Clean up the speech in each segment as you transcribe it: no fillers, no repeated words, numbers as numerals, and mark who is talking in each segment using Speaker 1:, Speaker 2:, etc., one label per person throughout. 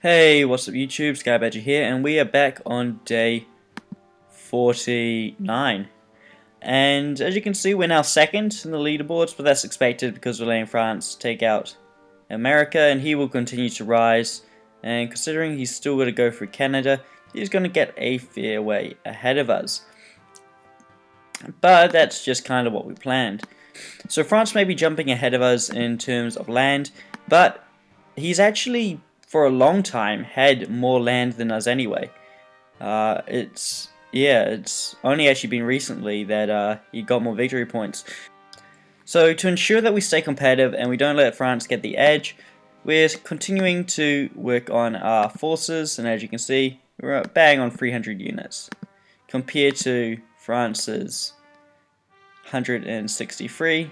Speaker 1: Hey, what's up YouTube, Sky Badger here, and we are back on day 49. And as you can see, we're now second in the leaderboards, but that's expected because we're letting France take out America, and he will continue to rise. And considering he's still going to go through Canada, he's going to get a fair way ahead of us. But that's just kind of what we planned. So France may be jumping ahead of us in terms of land, but he's actually, for a long time, had more land than us anyway. It's only actually been recently that he got more victory points. So to ensure that we stay competitive and we don't let France get the edge, we're continuing to work on our forces, and as you can see, we're bang on 300 units compared to France's 163.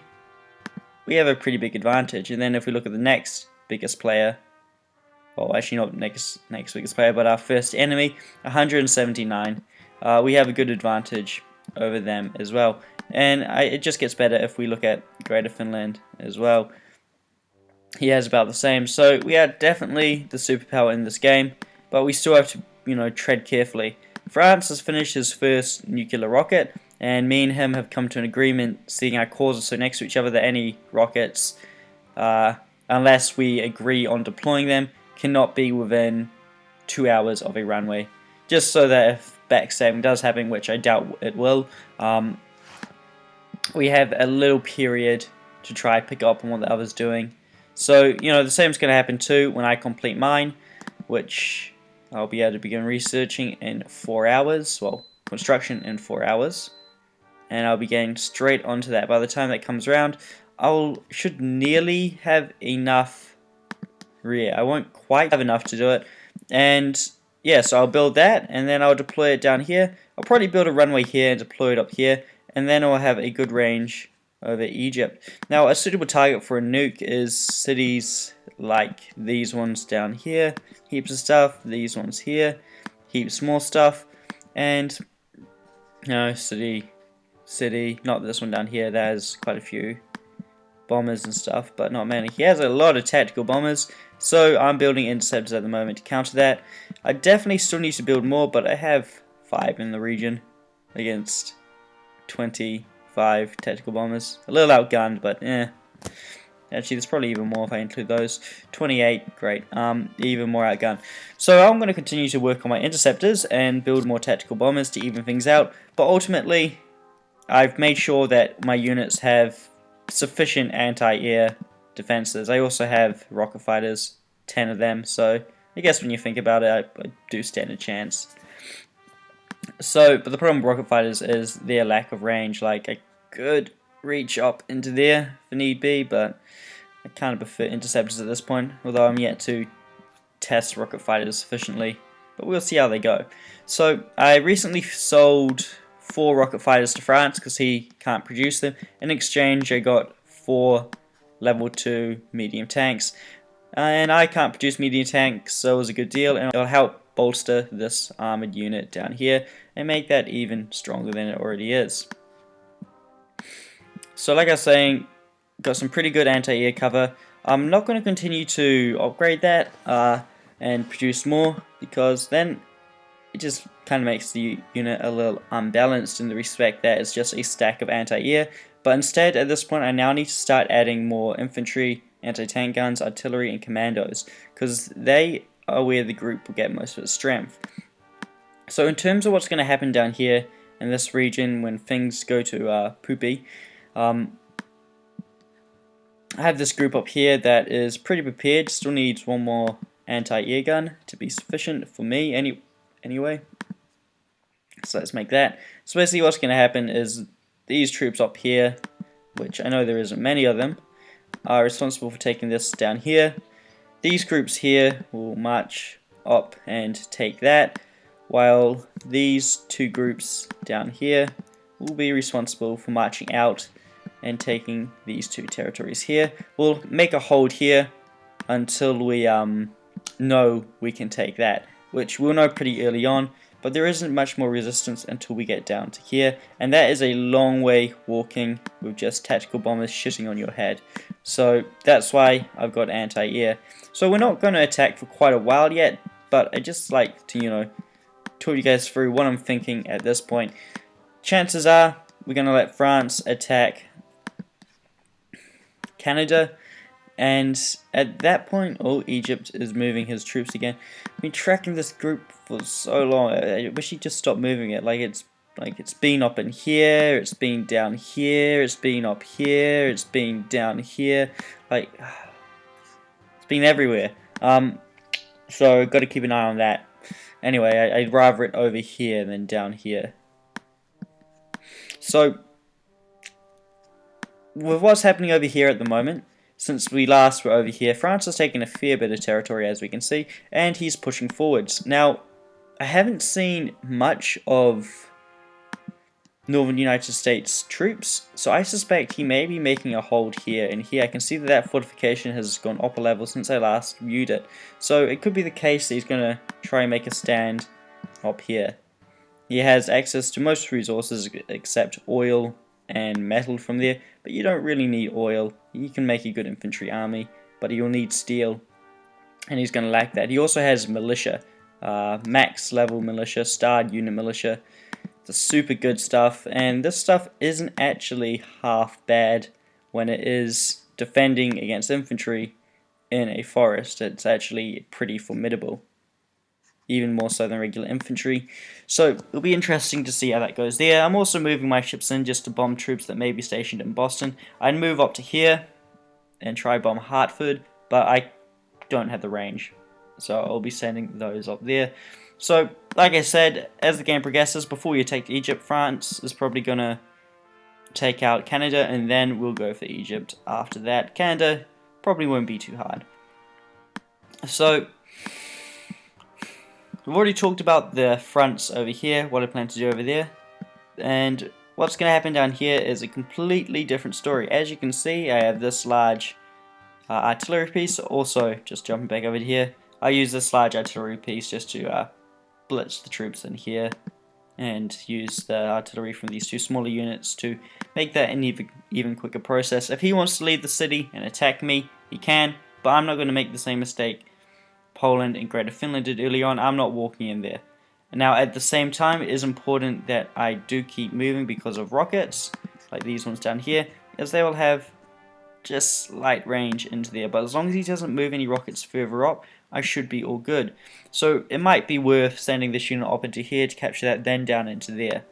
Speaker 1: We have a pretty big advantage. And then if we look at the next biggest player, well, actually not next biggest player, but our first enemy, 179. We have a good advantage over them as well. And it just gets better if we look at Greater Finland as well. He has about the same. So we are definitely the superpower in this game, but we still have to, tread carefully. France has finished his first nuclear rocket, and me and him have come to an agreement, seeing our cores are so next to each other, that any rockets, unless we agree on deploying them, cannot be within 2 hours of a runway, just so that if backstabbing does happen, which I doubt it will, we have a little period to try pick up on what the other's doing. So the same is going to happen too when I complete mine, which I'll be able to begin researching in 4 hours, well, construction in 4 hours, and I'll be getting straight onto that. By the time that comes around, should nearly have enough. I won't quite have enough to do it, and yeah, so I'll build that, and then I'll deploy it down here. I'll probably build a runway here and deploy it up here, and then I'll have a good range over Egypt. Now, a suitable target for a nuke is cities like these ones down here, heaps of stuff, these ones here, heaps more stuff, and city, not this one down here, that has quite a few bombers and stuff, but not many. He has a lot of tactical bombers, so I'm building interceptors at the moment to counter that. I definitely still need to build more, but I have 5 in the region against 25 tactical bombers. A little outgunned, but actually there's probably even more if I include those. 28, great, even more outgunned. So I'm going to continue to work on my interceptors and build more tactical bombers to even things out, but ultimately I've made sure that my units have sufficient anti-air defenses. I also have rocket fighters, 10 of them, so I guess when you think about it, I do stand a chance. So, but the problem with rocket fighters is their lack of range. Like, I could reach up into there if need be, but I kind of prefer interceptors at this point, although I'm yet to test rocket fighters sufficiently, but we'll see how they go. So, I recently sold 4 rocket fighters to France because he can't produce them. In exchange, I got 4 level 2 medium tanks, and I can't produce medium tanks, so it was a good deal, and it'll help bolster this armored unit down here and make that even stronger than it already is. So like I was saying, got some pretty good anti-air cover. I'm not going to continue to upgrade that and produce more, because then it just kind of makes the unit a little unbalanced in the respect that it's just a stack of anti-air. But instead, at this point, I now need to start adding more infantry, anti-tank guns, artillery, and commandos, because they are where the group will get most of its strength. So in terms of what's going to happen down here in this region when things go to poopy, I have this group up here that is pretty prepared, still needs one more anti-air gun to be sufficient for me anyway. So let's make that. So basically what's going to happen is these troops up here, which I know there isn't many of them, are responsible for taking this down here. These groups here will march up and take that, while these 2 groups down here will be responsible for marching out and taking these 2 territories here. We'll make a hold here until we know we can take that, which we'll know pretty early on, but there isn't much more resistance until we get down to here, and that is a long way walking with just tactical bombers shitting on your head. So that's why I've got anti-air. So we're not going to attack for quite a while yet, but I just like to, talk you guys through what I'm thinking at this point. Chances are we're going to let France attack Canada, and at that point, Egypt is moving his troops again. I've been tracking this group for so long. I wish he'd just stop moving it. It's been up in here, it's been down here, it's been up here, it's been down here. It's been everywhere. So got to keep an eye on that. Anyway, I'd rather it over here than down here. So, with what's happening over here at the moment, since we last were over here, France has taken a fair bit of territory, as we can see, and he's pushing forwards. Now, I haven't seen much of Northern United States troops, so I suspect he may be making a hold here and here. I can see that fortification has gone up a level since I last viewed it, so it could be the case that he's going to try and make a stand up here. He has access to most resources except oil and metal from there, but you don't really need oil. You can make a good infantry army, but you'll need steel, and he's going to lack that. He also has militia, max level militia, starred unit militia. The super good stuff, and this stuff isn't actually half bad when it is defending against infantry in a forest. It's actually pretty formidable, even more so than regular infantry. So it'll be interesting to see how that goes there. I'm also moving my ships in just to bomb troops that may be stationed in Boston. I'd move up to here and try bomb Hartford, but I don't have the range, so I'll be sending those up there. So, like I said, as the game progresses, before you take Egypt, France is probably going to take out Canada, and then we'll go for Egypt after that. Canada probably won't be too hard. So, we've already talked about the fronts over here, what I plan to do over there, and what's going to happen down here is a completely different story. As you can see, I have this large artillery piece. Also, just jumping back over here, I use this large artillery piece just to blitz the troops in here and use the artillery from these two smaller units to make that an even quicker process. If he wants to leave the city and attack me, he can, but I'm not going to make the same mistake Poland and Greater Finland did early on. I'm not walking in there. Now, at the same time, it is important that I do keep moving because of rockets, like these ones down here, as they will have just slight range into there, but as long as he doesn't move any rockets further up, I should be all good. So it might be worth sending this unit up into here to capture that, then down into there.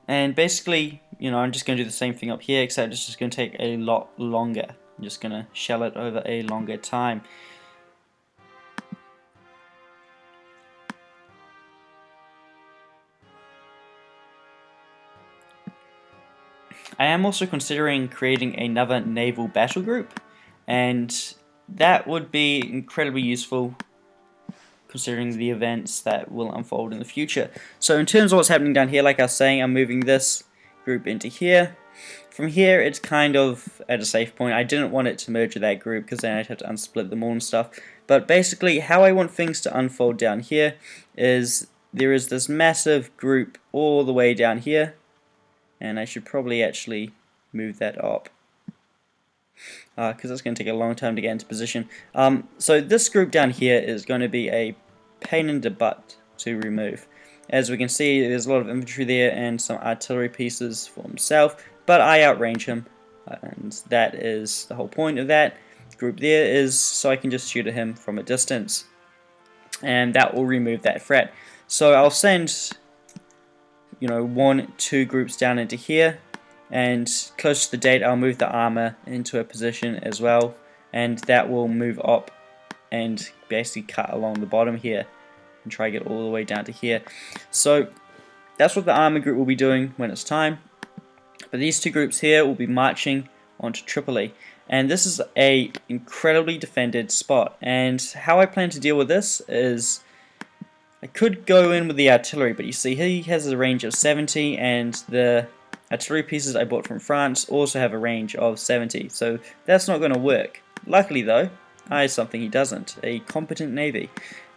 Speaker 1: And basically, I'm just going to do the same thing up here, except it's just going to take a lot longer. I'm just going to shell it over a longer time. I am also considering creating another naval battle group, and that would be incredibly useful considering the events that will unfold in the future. So in terms of what's happening down here, like I was saying, I'm moving this group into here. From here, it's kind of at a safe point. I didn't want it to merge with that group because then I'd have to unsplit them all and stuff. But basically, how I want things to unfold down here is there is this massive group all the way down here, and I should probably actually move that up because it's going to take a long time to get into position. So this group down here is going to be a pain in the butt to remove. As we can see, there's a lot of infantry there and some artillery pieces for himself, but I outrange him, and that is the whole point of that group there, is so I can just shoot at him from a distance, and that will remove that threat. So I'll send 1-2 groups down into here, and close to the date I'll move the armor into a position as well, and that will move up and basically cut along the bottom here and try to get all the way down to here. So that's what the armor group will be doing when it's time. But these two groups here will be marching onto Tripoli, and this is a incredibly defended spot. And how I plan to deal with this is I could go in with the artillery, but you see he has a range of 70, and the artillery pieces I bought from France also have a range of 70, so that's not going to work. Luckily though, I have something he doesn't, a competent navy,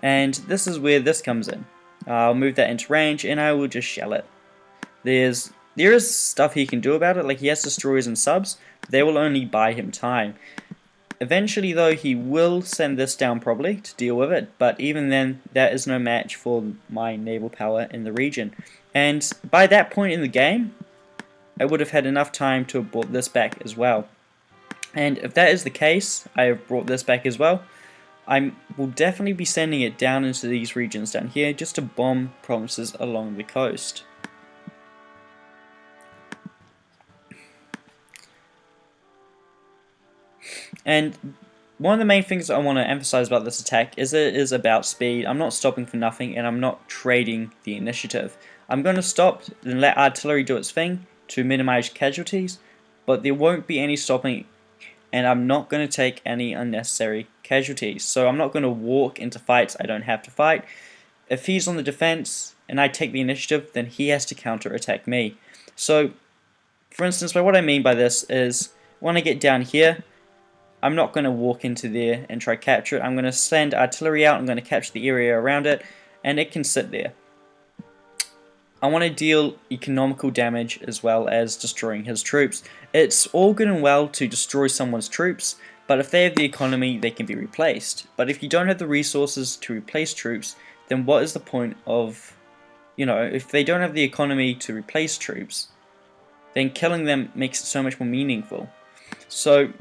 Speaker 1: and this is where this comes in. I'll move that into range and I will just shell it. There is stuff he can do about it, like he has destroyers and subs, they will only buy him time. Eventually though, he will send this down probably to deal with it, but even then, that is no match for my naval power in the region. And by that point in the game, I would have had enough time to have brought this back as well. And if that is the case, I have brought this back as well. I will definitely be sending it down into these regions down here just to bomb provinces along the coast. And one of the main things I want to emphasize about this attack is it is about speed. I'm not stopping for nothing, and I'm not trading the initiative. I'm going to stop and let artillery do its thing to minimize casualties, but there won't be any stopping, and I'm not going to take any unnecessary casualties. So I'm not going to walk into fights I don't have to fight. If he's on the defense and I take the initiative, then he has to counter-attack me. So, for instance, what I mean by this is when I get down here, I'm not going to walk into there and try capture it. I'm going to send artillery out, I'm going to capture the area around it, and it can sit there. I want to deal economical damage as well as destroying his troops. It's all good and well to destroy someone's troops, but if they have the economy, they can be replaced. But if you don't have the resources to replace troops, then what is the point of, if they don't have the economy to replace troops, then killing them makes it so much more meaningful. So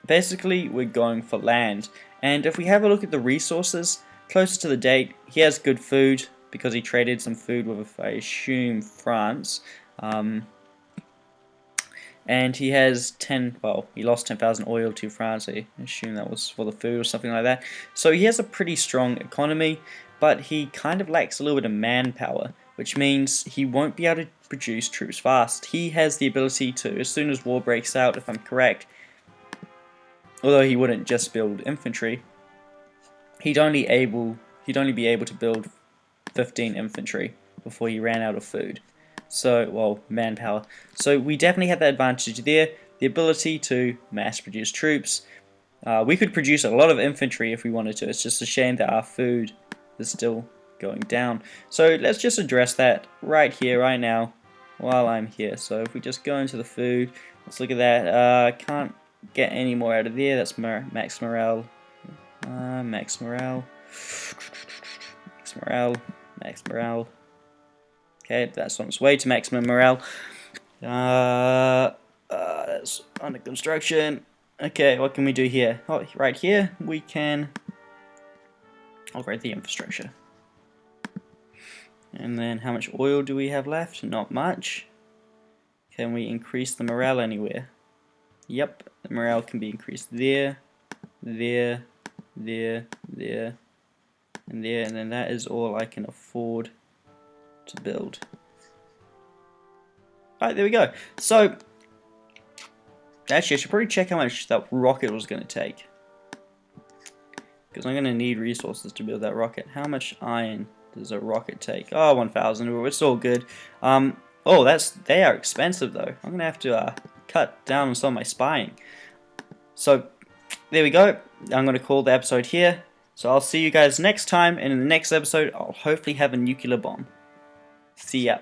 Speaker 1: basically, we're going for land. And if we have a look at the resources, closer to the date, he has good food because he traded some food with, I assume, France. And he has he lost 10,000 oil to France. I assume that was for the food or something like that. So he has a pretty strong economy, but he kind of lacks a little bit of manpower, which means he won't be able to produce troops fast. He has the ability to, as soon as war breaks out, if I'm correct, although he wouldn't just build infantry, he'd only be able to build 15 infantry before he ran out of food. So, manpower. So we definitely have that advantage there, the ability to mass produce troops. We could produce a lot of infantry if we wanted to. It's just a shame that our food is still going down. So let's just address that right here, right now, while I'm here. So if we just go into the food, let's look at that. Can't get any more out of there. That's max morale. Max morale. Max morale. Max morale. Okay, that's on its way to maximum morale. That's under construction. Okay, what can we do here? Oh, right here we can upgrade the infrastructure. And then how much oil do we have left? Not much. Can we increase the morale anywhere? Yep, the morale can be increased there, there, there, there, and there, and then that is all I can afford to build. Alright, there we go. So, actually I should probably check how much that rocket was going to take, because I'm going to need resources to build that rocket. How much iron does a rocket take? Oh, 1,000. It's all good. They are expensive though. I'm going to have to cut down on some of my spying. So, there we go. I'm going to call the episode here. So I'll see you guys next time, and in the next episode I'll hopefully have a nuclear bomb. See ya.